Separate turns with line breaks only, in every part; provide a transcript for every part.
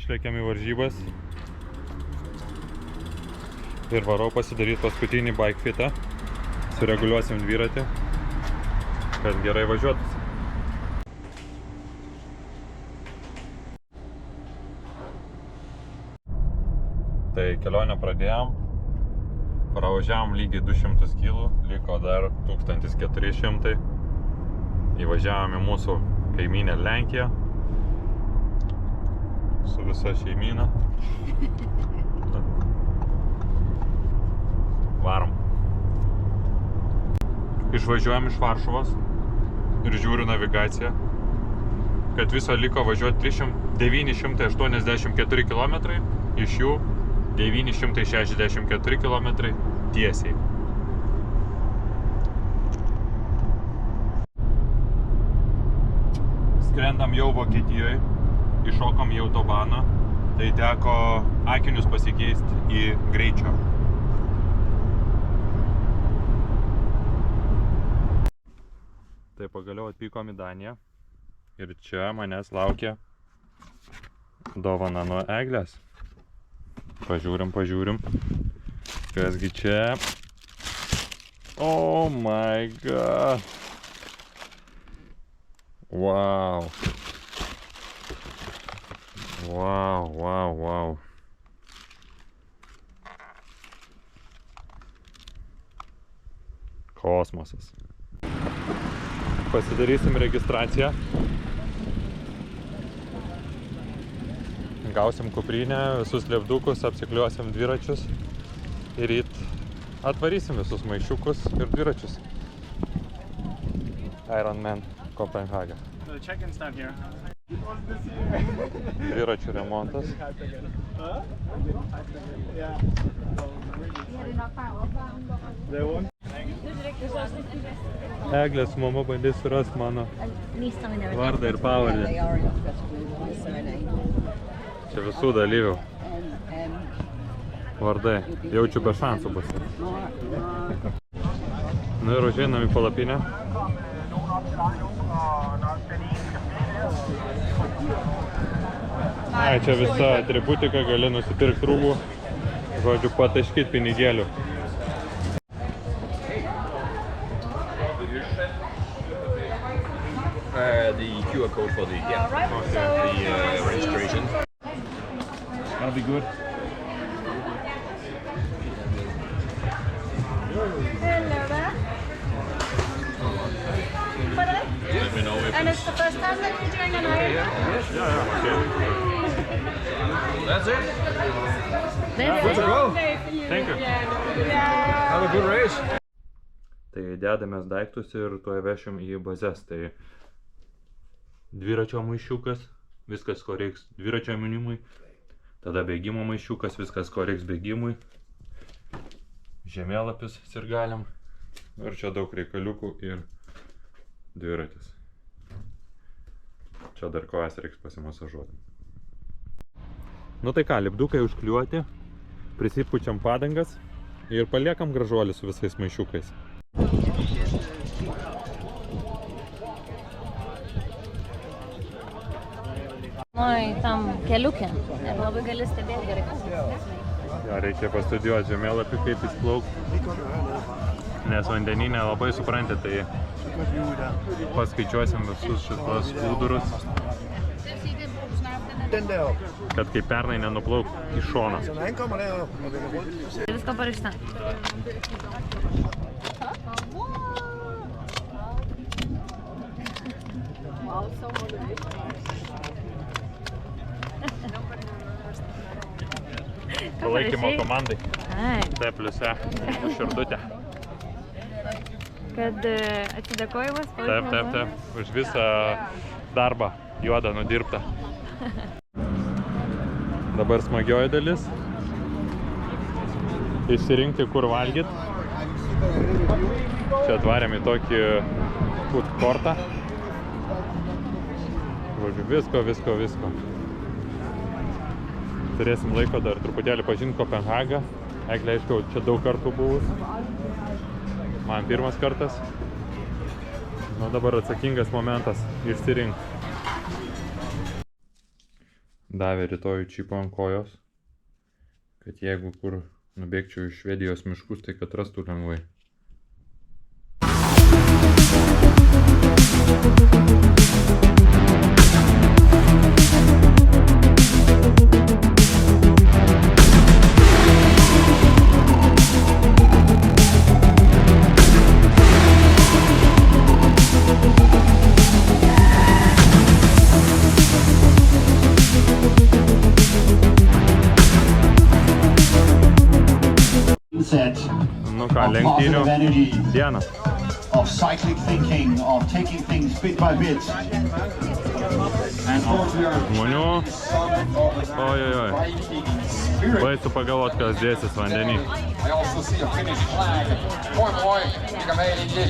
Išlėkiam į varžybas ir varau pasidaryti paskutinį bike fitą. Sureguliuosim dviratį, kad gerai važiuotųsi. Tai kelionę pradėjom, pravažiavom lygiai 200 kg, liko dar 1400. Įvažiavom į mūsų kaimynę Lenkiją su visa šeimyna. Varom. Išvažiuojam iš Varšuvos ir žiūriu navigaciją, kad viso liko važiuoti 984 km, iš jų 964 km tiesiai. Skrendam jau Vokietijoje, iššokom į autobaną, tai teko akinius pasikeisti į greičio. Tai pagaliau atvykom į Daniją ir čia manęs laukia dovana nuo Eglės. Pažiūrim, kasgi čia. Oh my god. Wow. Wow. Kosmosas. Pasidarysim registraciją. Gausim kuprinę, visus lėpdukus, apsikliuosim dviračius ir ryt atvarysim visus maišiukus ir dviračius. Ironman Kopenhaga. Dviračių remontas. Eglės mama bandys surasti mano vardą ir pavardę. Čia visų dalyvių vardai. Jaučiu be šansų bus. Nu ir užeinam į palapinę. Ai, čia visa atributika, gali nusipirkti rūbų. Žodžiu, pataškyti pinigėlių.
The QR code for the registration.
That'll be good.
Hello there.
Let me know if
And it's the first time that you're doing an Ironman?
Yeah, okay.
that's it.
Good
to go.
Thank you.
Yeah.
Have a good race.
Tai dedamės daiktus ir tuoj vešim į bazes. Tai dviračio maišiukas, viskas ko reiks dviračio minimui. Tada bėgimo maišiukas, viskas ko reiks bėgimui. Žemėlapis sirgaliam. Ir čia daug reikaliukų ir dviratis. Čia dar kojas reiks pasimasažuoti. Nu tai ką, lipdukai užkliuoti, prisipučiam padangas ir paliekam gražuolį su visais maišiukais.
Tam keliukė ir labai gali stebėti gerai, kas vyksta.
Ja, reikia pastudijuoti žemėlapį, kaip jis plaukti, nes vandeninė labai supranti, tai paskaičiuosim visus šitos plūdurus, kad kaip pernai nenuplauk į šoną.
Visko parašyta.
Palaikymo komandai.
Ai,
Pliuse už širdutę.
kad atsidėkojimas
Taip. Už visą darbą juodą nudirbtą. Dabar smagioji dalis. Išsirinkti, kur valgyt. Čia atvarėm į tokį food courtą. Žodžiu, visko. Turėsim laiko dar truputėlį pažinti Kopenhagą. Eglė, aišku, čia daug kartų buvus. Man pirmas kartas. Nu, dabar atsakingas momentas išsirinkti. Davė rytoj čipo ant kojos, kad jeigu kur nubėgčiau iš Švedijos miškus, tai kad rastų lengvai. Nu ką, lenktynių diena.
Of cyclic thinking, of taking things bit by bit. And
Žmonių. Ojojoj. Baisu pagalvot, kas dėsis vandenį.
I also see a Finnish flag. Moi, mikä meininki.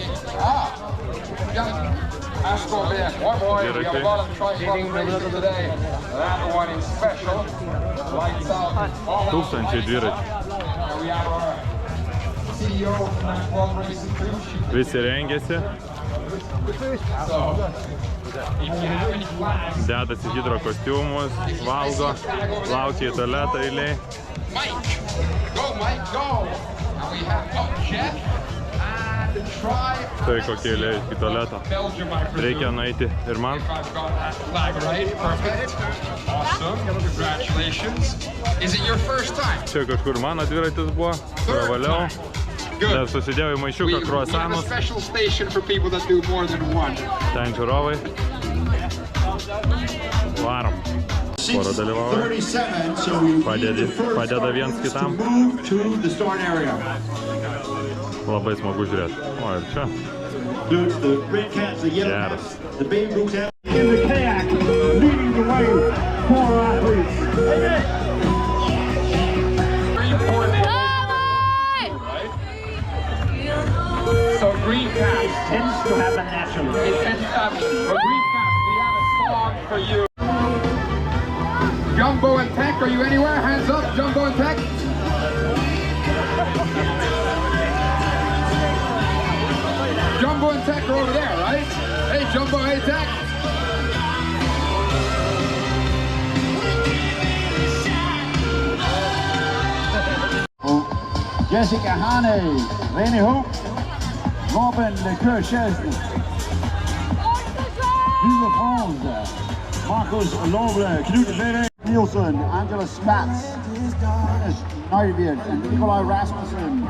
SKB, moi. We have a lot of triathlon racing today. That one is special. Lights out.
Tūkstančiai dviračių.
We have our CEO of Triathlon Racing Crew.
Visi rengiasi. Dedasi hidro kostiumus, valgo, laukia į tualetą eiliai.
Mike, go! And we have Jeff and Try.
Tai kokie eiliai į tualetą.
Belgium, I presume.
Reikia nueiti ir man.
If I've got that flag right, perfect. Awesome, congratulations. Is it your first time?
Čia kažkur mano dviratis buvo, pravaliau. Dar susidėjau į maišiuką
We have a
kruasanus.
special station for people that do more than one.
Ten žiūrovai. Varom. Pora dalyvauja.
37, so we
Padeda-
need the first
padeda viens
starters
kitam.
to move to the start area.
Labai smagu žiūrėti. O ir čia.
The red caps, the yellow
Geras.
caps, the Babe Ruth caps. In the kayak, leading the way for our athletes.
So green caps,
Tends to happen naturally.
it tends to happen. For green caps, we have a song for you. Jumbo and Tech, are you anywhere? Hands up, Jumbo and Tech. Jumbo and Tech are over there, right? Hey Jumbo, hey Tech.
Jessica Hane, Rene Hoop, Robin Leclerc Chesney, Hugo France, Marcus Loble, Knut Vere, Nielsen, Angela Spatz, Ernest Neuwirth, and Nikolai Rasmussen.